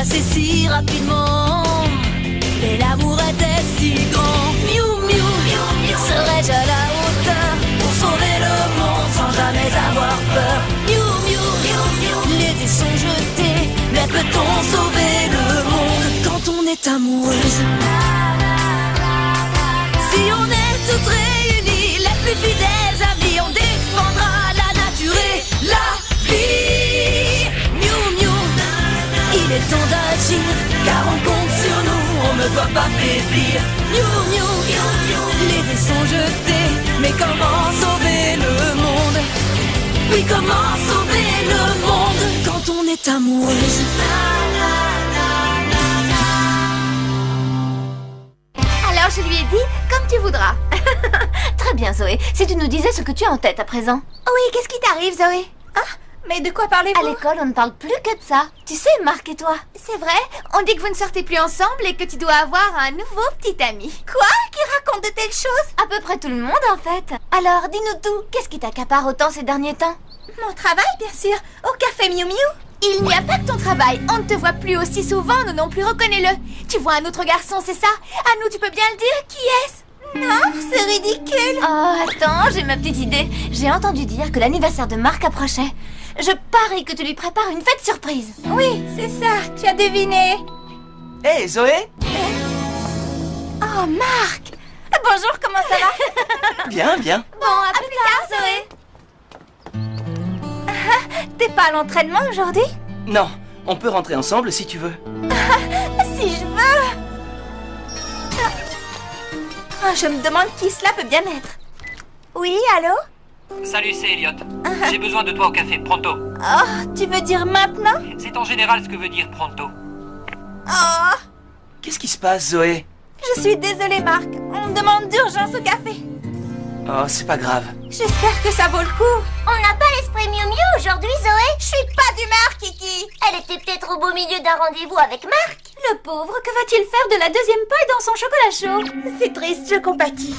passait si rapidement. Et l'amour était si grand. Miou miou, serais-je à la hauteur pour sauver le monde sans jamais avoir peur? Miou miou, les dés sont jetés, mais peut-on sauver le monde quand on est amoureuse? Si on est toutes réunies, les plus fidèles amis, on défendra la nature et la vie. Miou miou, il est temps d'agir, car on compte sur nous, on ne doit pas faiblir. Miou miou, les dés sont jetés, mais comment sauver le monde? Oui, comment sauver le monde quand on est amoureuse? Alors je lui ai dit, comme tu voudras. Très bien Zoé, si tu nous disais ce que tu as en tête à présent. Oui, qu'est-ce qui t'arrive, Zoé? Ah, mais de quoi parlez-vous? À l'école, on ne parle plus que de ça. Tu sais, Marc et toi. C'est vrai, on dit que vous ne sortez plus ensemble et que tu dois avoir un nouveau petit ami. Quoi? Qui raconte de telles choses? À peu près tout le monde, en fait. Alors, dis-nous tout. Qu'est-ce qui t'accapare autant ces derniers temps? Mon travail, bien sûr. Au café Miu Miu. Il n'y a pas que ton travail. On ne te voit plus aussi souvent, nous non plus, reconnais-le. Tu vois un autre garçon, c'est ça? À nous, tu peux bien le dire. Qui est-ce? Non, c'est ridicule. Oh, attends, j'ai ma petite idée. J'ai entendu dire que l'anniversaire de Marc approchait. Je parie que tu lui prépares une fête surprise. Oui, c'est ça, tu as deviné. Hé, Zoé? Oh, Marc. Bonjour, comment ça va? Bien, bien. Bon, à plus tard, Zoé. T'es pas à l'entraînement aujourd'hui? Non, on peut rentrer ensemble si tu veux. Si je veux. Je me demande qui cela peut bien être. Oui, allô? Salut, c'est Elliot. J'ai besoin de toi au café, pronto. Oh, tu veux dire maintenant? C'est en général ce que veut dire pronto. Oh, Qu'est-ce qui se passe, Zoé? je suis désolée, Marc. On me demande d'urgence au café. Oh, c'est pas grave. J'espère que ça vaut le coup. On n'a pas l'esprit Miu Miu aujourd'hui, Zoé? Je suis pas d'humeur, Kiki. Elle était peut-être au beau milieu d'un rendez-vous avec Marc. Le pauvre, que va-t-il faire de la deuxième paille dans son chocolat chaud? C'est triste, je compatis.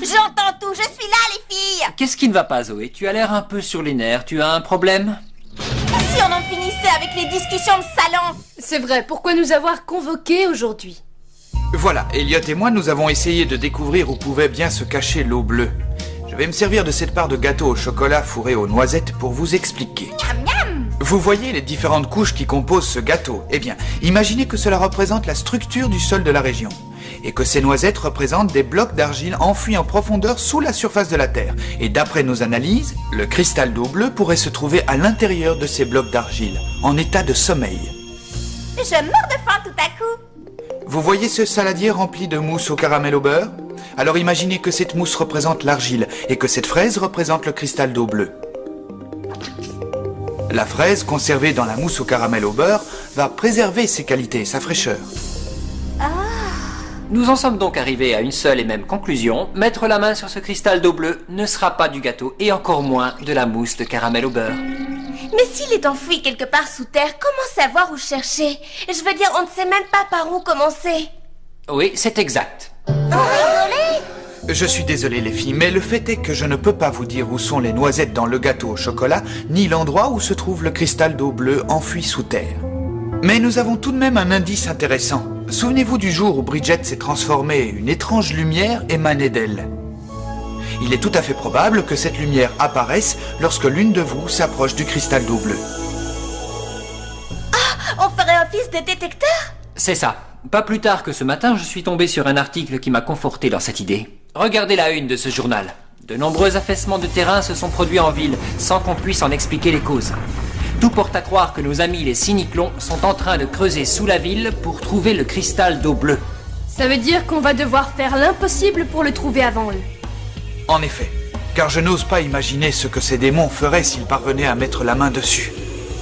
J'entends tout, je suis là, les filles. Qu'est-ce qui ne va pas, Zoé? Tu as l'air un peu sur les nerfs. Tu as un problème? Si on en finissait avec les discussions de salon. C'est vrai, pourquoi nous avoir convoqués aujourd'hui? Voilà, Elliot et moi, nous avons essayé de découvrir où pouvait bien se cacher l'eau bleue. Je vais me servir de cette part de gâteau au chocolat fourré aux noisettes pour vous expliquer. Vous voyez les différentes couches qui composent ce gâteau? Eh bien, imaginez que cela représente la structure du sol de la région, et que ces noisettes représentent des blocs d'argile enfouis en profondeur sous la surface de la Terre. Et d'après nos analyses, le cristal d'eau bleue pourrait se trouver à l'intérieur de ces blocs d'argile, en état de sommeil. Je meurs de faim tout à coup. Vous voyez ce saladier rempli de mousse au caramel au beurre? Alors imaginez que cette mousse représente l'argile et que cette fraise représente le cristal d'eau bleue. La fraise, conservée dans la mousse au caramel au beurre, va préserver ses qualités et sa fraîcheur. Nous en sommes donc arrivés à une seule et même conclusion. Mettre la main sur ce cristal d'eau bleue ne sera pas du gâteau et encore moins de la mousse de caramel au beurre. Mais s'il est enfoui quelque part sous terre, comment savoir où chercher? Je veux dire, on ne sait même pas par où commencer. Oui, c'est exact. Je suis désolé les filles, mais le fait est que je ne peux pas vous dire où sont les noisettes dans le gâteau au chocolat, ni l'endroit où se trouve le cristal d'eau bleue enfoui sous terre. Mais nous avons tout de même un indice intéressant. Souvenez-vous du jour où Bridget s'est transformée et une étrange lumière émanait d'elle. Il est tout à fait probable que cette lumière apparaisse lorsque l'une de vous s'approche du cristal d'eau bleue. On ferait office de détecteur? C'est ça. Pas plus tard que ce matin, je suis tombé sur un article qui m'a conforté dans cette idée. Regardez la une de ce journal. De nombreux affaissements de terrain se sont produits en ville, sans qu'on puisse en expliquer les causes. Tout porte à croire que nos amis les cyniclons sont en train de creuser sous la ville pour trouver le cristal d'eau bleue. Ça veut dire qu'on va devoir faire l'impossible pour le trouver avant eux. En effet, car je n'ose pas imaginer ce que ces démons feraient s'ils parvenaient à mettre la main dessus.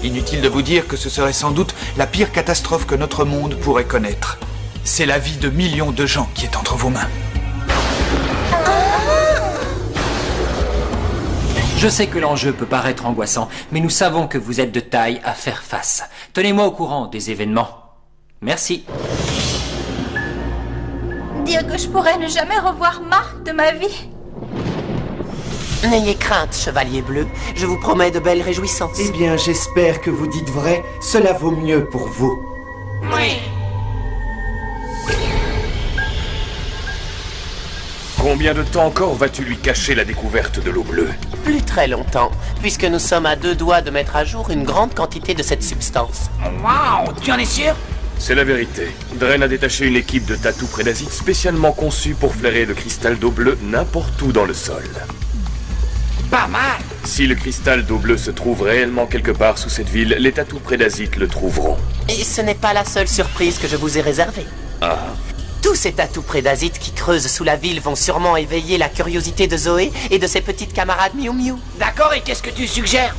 Inutile de vous dire que ce serait sans doute la pire catastrophe que notre monde pourrait connaître. C'est la vie de millions de gens qui est entre vos mains. Je sais que l'enjeu peut paraître angoissant, mais nous savons que vous êtes de taille à faire face. Tenez-moi au courant des événements. Merci. Dire que je pourrais ne jamais revoir Marc de ma vie. N'ayez crainte, chevalier bleu. Je vous promets de belles réjouissances. Eh bien, j'espère que vous dites vrai. Cela vaut mieux pour vous. Oui. Combien de temps encore vas-tu lui cacher la découverte de l'eau bleue? Plus très longtemps, puisque nous sommes à 2 doigts de mettre à jour une grande quantité de cette substance. Waouh, tu en es sûr? C'est la vérité. Dren a détaché une équipe de tatou prédasites spécialement conçue pour flairer le cristal d'eau bleue n'importe où dans le sol. Pas mal. Si le cristal d'eau bleue se trouve réellement quelque part sous cette ville, les tatou prédasites le trouveront. Et ce n'est pas la seule surprise que je vous ai réservée. Ah. Tous ces tatous prédasites qui creusent sous la ville vont sûrement éveiller la curiosité de Zoé et de ses petites camarades Miu Miu. D'accord, et qu'est-ce que tu suggères?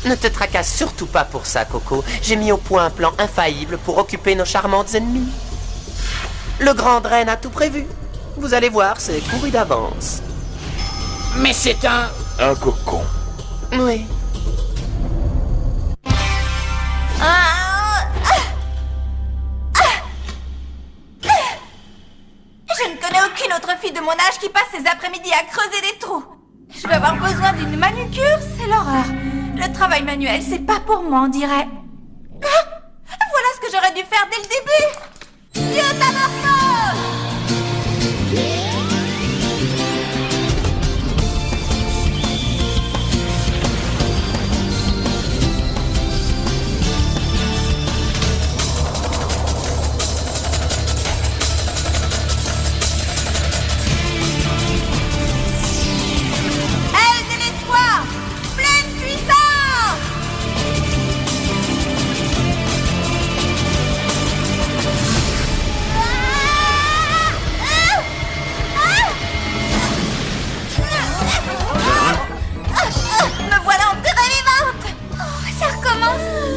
Ne te tracasse surtout pas pour ça, Coco. J'ai mis au point un plan infaillible pour occuper nos charmantes ennemies. Le grand Dren a tout prévu. Vous allez voir, c'est couru d'avance. Mais c'est un cocon. Oui. Je ne connais aucune autre fille de mon âge qui passe ses après-midi à creuser des trous. Je vais avoir besoin d'une manucure, c'est l'horreur. Le travail manuel, c'est pas pour moi, on dirait. Ah, voilà ce que j'aurais dû faire dès le début. Dieu tabarnak!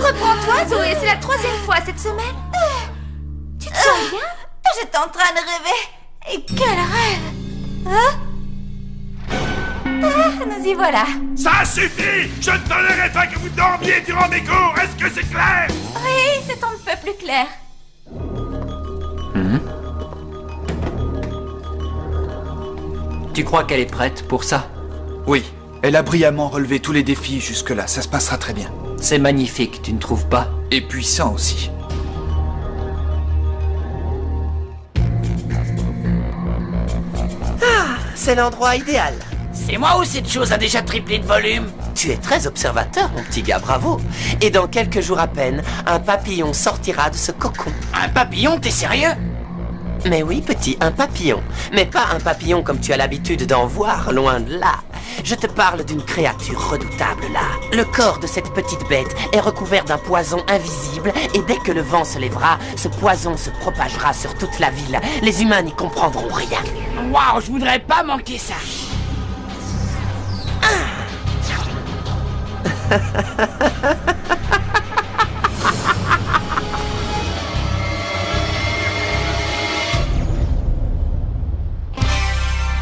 Reprends-toi, Zoé, c'est la 3e fois cette semaine. Tu te sens bien? J'étais en train de rêver. Et quel rêve! Nous y voilà. Ça suffit! Je ne tolérerai pas que vous dormiez durant mes cours! Est-ce que c'est clair? Oui, c'est un peu plus clair. Tu crois qu'elle est prête pour ça? Oui, elle a brillamment relevé tous les défis jusque-là, ça se passera très bien. C'est magnifique, tu ne trouves pas? Et puissant aussi. Ah, c'est l'endroit idéal. C'est moi ou cette chose a déjà triplé de volume? Tu es très observateur, mon petit gars, bravo. Et dans quelques jours à peine, un papillon sortira de ce cocon. Un papillon, t'es sérieux? Mais oui, petit, un papillon. Mais pas un papillon comme tu as l'habitude d'en voir, loin de là. Je te parle d'une créature redoutable, là. Le corps de cette petite bête est recouvert d'un poison invisible, et dès que le vent se lèvera, ce poison se propagera sur toute la ville. Les humains n'y comprendront rien. Waouh, je voudrais pas manquer ça.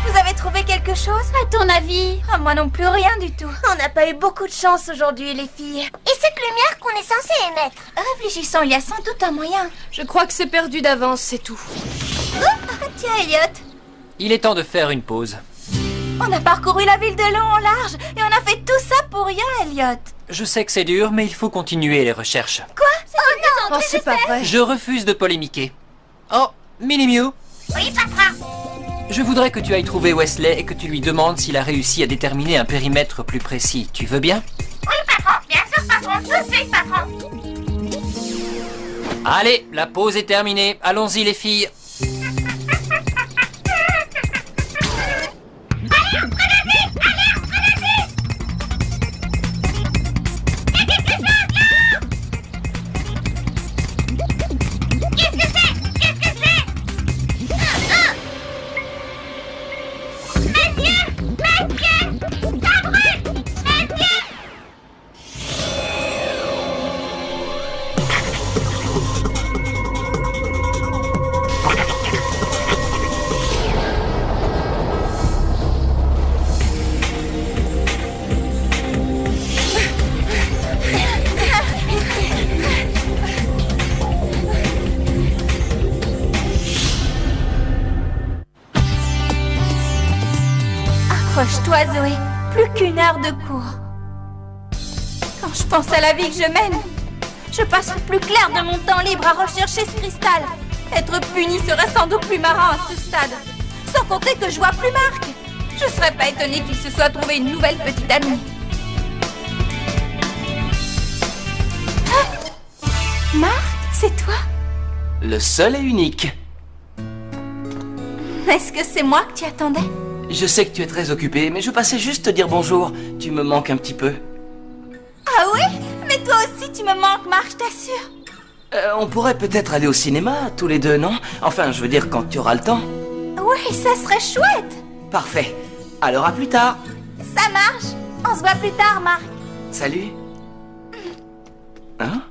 Vous avez trouvé quelque chose? À ton avis? Ah, moi non plus, rien du tout. On n'a pas eu beaucoup de chance aujourd'hui, les filles. Et cette lumière qu'on est censé émettre? Réfléchissons, il y a sans doute un moyen. Je crois que c'est perdu d'avance, c'est tout. Tiens, Elliot. Il est temps de faire une pause. On a parcouru la ville de long en large et on a fait tout ça pour rien, Elliot. Je sais que c'est dur, mais il faut continuer les recherches. Quoi? Oh, c'est pas vrai. Je refuse de polémiquer. Oh, Minnie Miu, Oui, papa. je voudrais que tu ailles trouver Wesley et que tu lui demandes s'il a réussi à déterminer un périmètre plus précis. Tu veux bien? Oui, patron. Bien sûr, patron. Tout de suite, patron. Allez, la pause est terminée. Allons-y, les filles. Accroche-toi, Zoé. Plus qu'1 heure de cours. Quand je pense à la vie que je mène, Je passe le plus clair de mon temps libre à rechercher ce cristal. Être puni serait sans doute plus marrant à ce stade. Sans compter que je vois plus Marc. Je serais pas étonnée qu'il se soit trouvé une nouvelle petite amie. Ah, Marc, c'est toi? Le seul et unique. Est-ce que c'est moi que tu attendais? Je sais que tu es très occupé, mais je passais juste te dire bonjour. Tu me manques un petit peu. Ah oui? Mais toi aussi tu me manques, Marc, je t'assure. On pourrait peut-être aller au cinéma, tous les deux, non? Enfin, je veux dire, quand tu auras le temps. Oui, ça serait chouette. Parfait. Alors à plus tard. Ça marche. On se voit plus tard, Marc. Salut. Hein?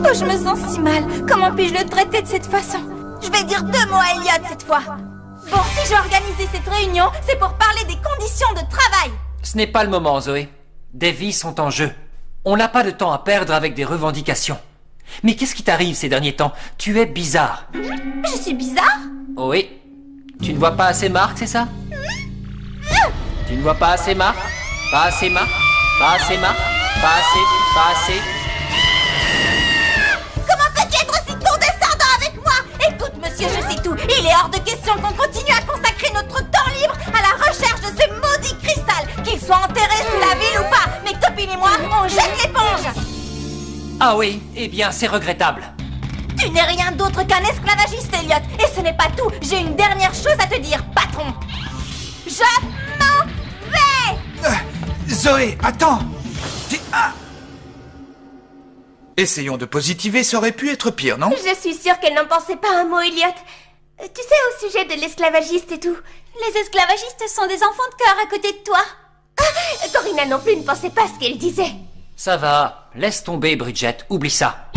Oh, je me sens si mal. Comment puis-je le traiter de cette façon? Je vais dire 2 mots à Elliot cette fois. Bon, si j'ai organisé cette réunion, c'est pour parler des conditions de travail. Ce n'est pas le moment, Zoé. Des vies sont en jeu. On n'a pas de temps à perdre avec des revendications. Mais qu'est-ce qui t'arrive ces derniers temps? Tu es bizarre. Je suis bizarre? Oui. Tu ne vois pas assez Marc, c'est ça? Tu ne vois pas assez Marc? Pas assez Marc? Pas assez Marc? Pas assez? Pas assez? Comment peux-tu être aussi condescendant avec moi? Écoute, monsieur, je sais tout. Il est hors de question qu'on continue à consacrer notre temps libre à la recherche de ce maudit cristal. Qu'il soit enterré sous la ville ou pas, mes copines et moi, on jette l'éponge. Ah oui, eh bien, c'est regrettable. Tu n'es rien d'autre qu'un esclavagiste, Elliot. Et ce n'est pas tout. J'ai une dernière chose à te dire, patron. Je m'en vais. Zoé, attends. Essayons de positiver, ça aurait pu être pire, non? Je suis sûre qu'elle n'en pensait pas un mot, Elliot. Tu sais, au sujet de l'esclavagiste et tout. Les esclavagistes sont des enfants de cœur à côté de toi. Corina non plus ne pensait pas ce qu'elle disait. Ça va, laisse tomber, Bridget, oublie ça.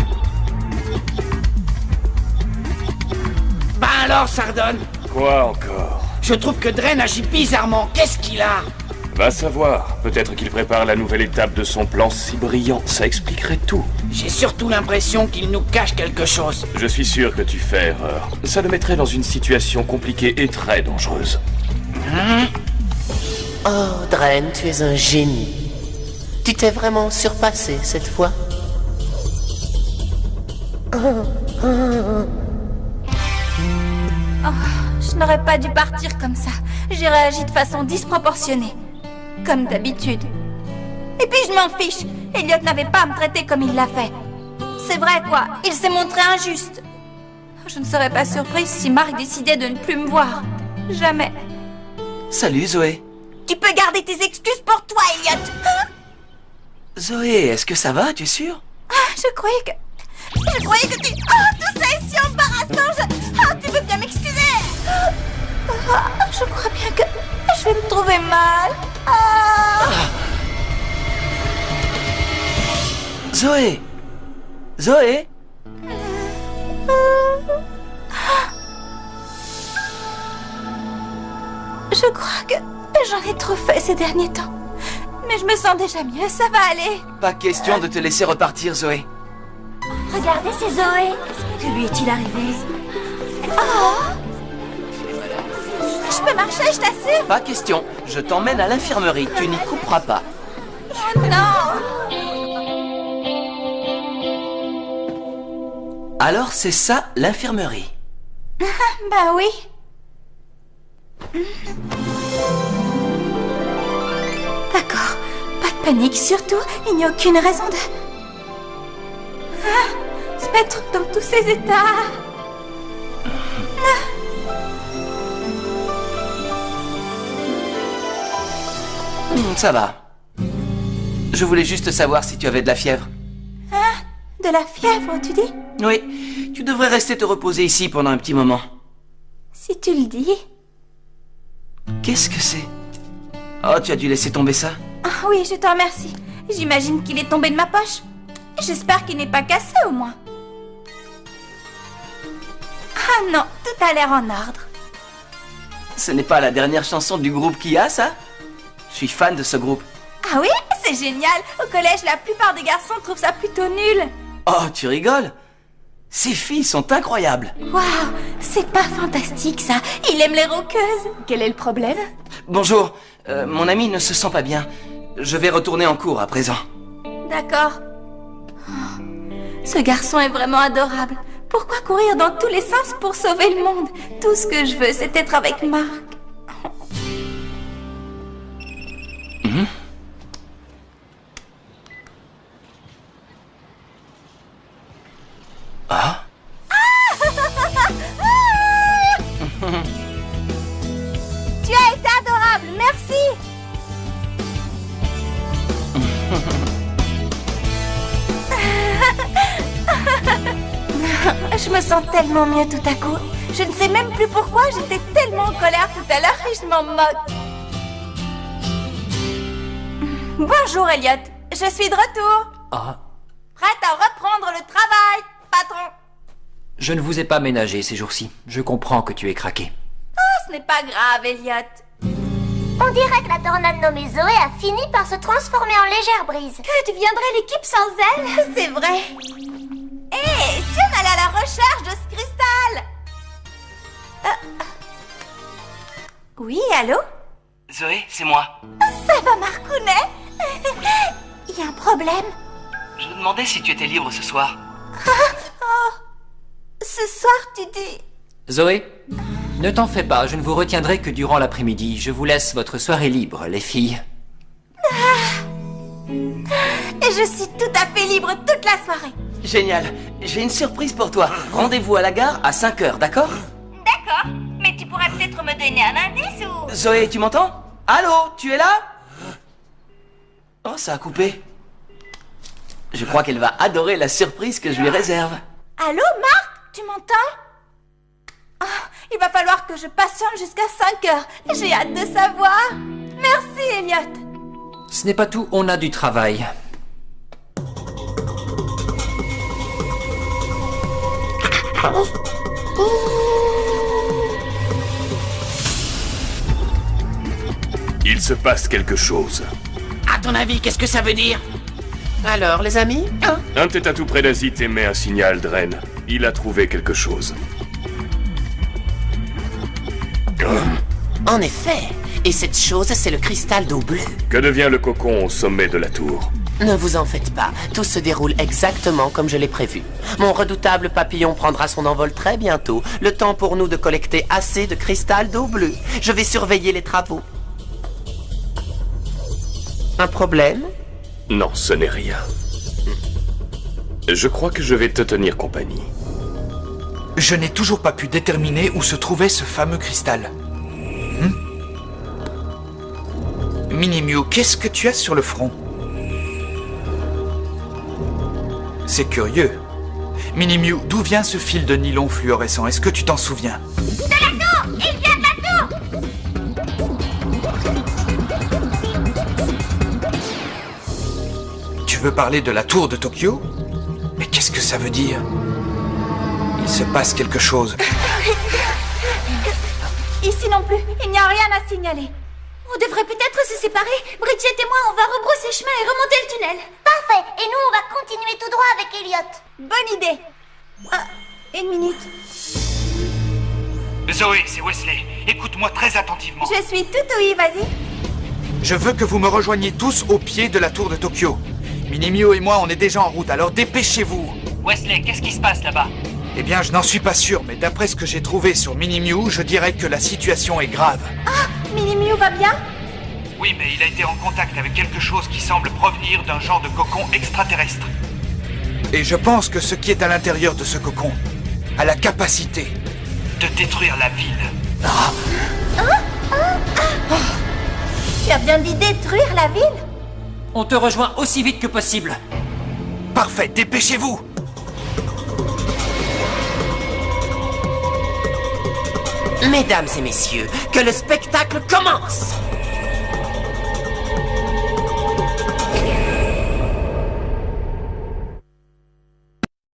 Ben alors, Sardone? Quoi encore? Je trouve que Dren agit bizarrement. Qu'est-ce qu'il a? Va savoir. Peut-être qu'il prépare la nouvelle étape de son plan si brillant. Ça expliquerait tout. J'ai surtout l'impression qu'il nous cache quelque chose. Je suis sûr que tu fais erreur. Ça le mettrait dans une situation compliquée et très dangereuse. Hein? Oh, Dren, tu es un génie. Tu t'es vraiment surpassé cette fois. Je n'aurais pas dû partir comme ça. J'ai réagi de façon disproportionnée. Comme d'habitude. Et puis je m'en fiche. Elliot n'avait pas à me traiter comme il l'a fait. C'est vrai quoi, il s'est montré injuste. Je ne serais pas surprise si Marc décidait de ne plus me voir. Jamais. Salut, Zoé. Tu peux garder tes excuses pour toi, Elliot. Zoé, est-ce que ça va, tu es sûre? Je croyais que tu... Oh, tout ça est si embarrassant. Tu veux bien m'excuser? Je crois bien que je vais me trouver mal. Zoé! Zoé! Je crois que j'en ai trop fait ces derniers temps. Mais je me sens déjà mieux, ça va aller. Pas question de te laisser repartir, Zoé. Regardez, c'est Zoé. Que lui est-il arrivé? Oh! Je peux marcher, je t'assure. Pas question. Je t'emmène à l'infirmerie. Tu n'y couperas pas. Oh non! Alors c'est ça, l'infirmerie. Bah oui. D'accord. Pas de panique, surtout, il n'y a aucune raison de... se mettre dans tous ces états. Ça va. Je voulais juste savoir si tu avais de la fièvre. De la fièvre, tu dis? Oui, tu devrais rester te reposer ici pendant un petit moment. Si tu le dis. Qu'est-ce que c'est? Oh, tu as dû laisser tomber ça? Ah oui, je te remercie. J'imagine qu'il est tombé de ma poche. J'espère qu'il n'est pas cassé au moins. Ah non, tout a l'air en ordre. Ce n'est pas la dernière chanson du groupe Kia, ça? Je suis fan de ce groupe. Ah oui, c'est génial. Au collège, la plupart des garçons trouvent ça plutôt nul. Oh, tu rigoles? Ces filles sont incroyables. Waouh, c'est pas fantastique ça. Il aime les rockeuses. Quel est le problème? Bonjour, mon ami ne se sent pas bien. Je vais retourner en cours à présent. D'accord. Oh, ce garçon est vraiment adorable. Pourquoi courir dans tous les sens pour sauver le monde? Tout ce que je veux, c'est être avec Marc. Ah. Tu as été adorable, merci. Je me sens tellement mieux tout à coup. Je ne sais même plus pourquoi, j'étais tellement en colère tout à l'heure et je m'en moque. Bonjour Elliot, je suis de retour. Ah, Prête à reprendre le travail, patron. je ne vous ai pas ménagé ces jours-ci. Je comprends que tu es craqué. Oh, ce n'est pas grave, Elliot. On dirait que la tornade nommée Zoé a fini par se transformer en légère brise. Que deviendrait l'équipe sans elle? C'est vrai. Hé, si on allait à la recherche de ce cristal? Oui, allô? Zoé, c'est moi. Ça va, Marcounet? Il y a un problème? Je me demandais si tu étais libre ce soir. Ce soir, tu dis... Zoé, ne t'en fais pas, je ne vous retiendrai que durant l'après-midi. Je vous laisse votre soirée libre, les filles. Et je suis tout à fait libre toute la soirée. Génial. J'ai une surprise pour toi. Rendez-vous à la gare à 5h, d'accord? D'accord, mais tu pourrais peut-être me donner un indice ou... Zoé, tu m'entends? Allô, tu es là? Oh, ça a coupé. Je crois qu'elle va adorer la surprise que je lui réserve. Allô, Marc? Tu m'entends? Oh, il va falloir que je patiente jusqu'à 5h. J'ai hâte de savoir. Merci, Elliot. Ce n'est pas tout, on a du travail. Il se passe quelque chose. À ton avis, qu'est-ce que ça veut dire? Alors, les amis, Un de tes tatous prédasites émet un signal, Dren. Il a trouvé quelque chose. En effet, et cette chose, c'est le cristal d'eau bleue. Que devient le cocon au sommet de la tour? Ne vous en faites pas, tout se déroule exactement comme je l'ai prévu. Mon redoutable papillon prendra son envol très bientôt, le temps pour nous de collecter assez de cristal d'eau bleue. Je vais surveiller les travaux. Un problème? Non, ce n'est rien. Je crois que je vais te tenir compagnie. Je n'ai toujours pas pu déterminer où se trouvait ce fameux cristal. Mini-Mew, qu'est-ce que tu as sur le front? C'est curieux. Mini-Mew, d'où vient ce fil de nylon fluorescent? Est-ce que tu t'en souviens? De la tour! Il vient de la tour! Tu veux parler de la tour de Tokyo? Mais qu'est-ce que ça veut dire? Il se passe quelque chose. Ici non plus, il n'y a rien à signaler. On devrait peut-être se séparer. Bridget et moi, on va rebrousser chemin et remonter le tunnel. Parfait, et nous on va continuer tout droit avec Elliot. Bonne idée. Une minute. Zoé, c'est Wesley. Écoute-moi très attentivement. Je suis tout oui, vas-y. Je veux que vous me rejoigniez tous au pied de la tour de Tokyo. Mini-Mew et moi, on est déjà en route, alors dépêchez-vous. Wesley, qu'est-ce qui se passe là-bas? Eh bien, je n'en suis pas sûr, mais d'après ce que j'ai trouvé sur Mini-Mew, je dirais que la situation est grave. Ah, Mini-Mew va bien? Oui, mais il a été en contact avec quelque chose qui semble provenir d'un genre de cocon extraterrestre. Et je pense que ce qui est à l'intérieur de ce cocon a la capacité de détruire la ville. Tu as bien dit détruire la ville? On te rejoint aussi vite que possible. Parfait, dépêchez-vous. Mesdames et messieurs, que le spectacle commence!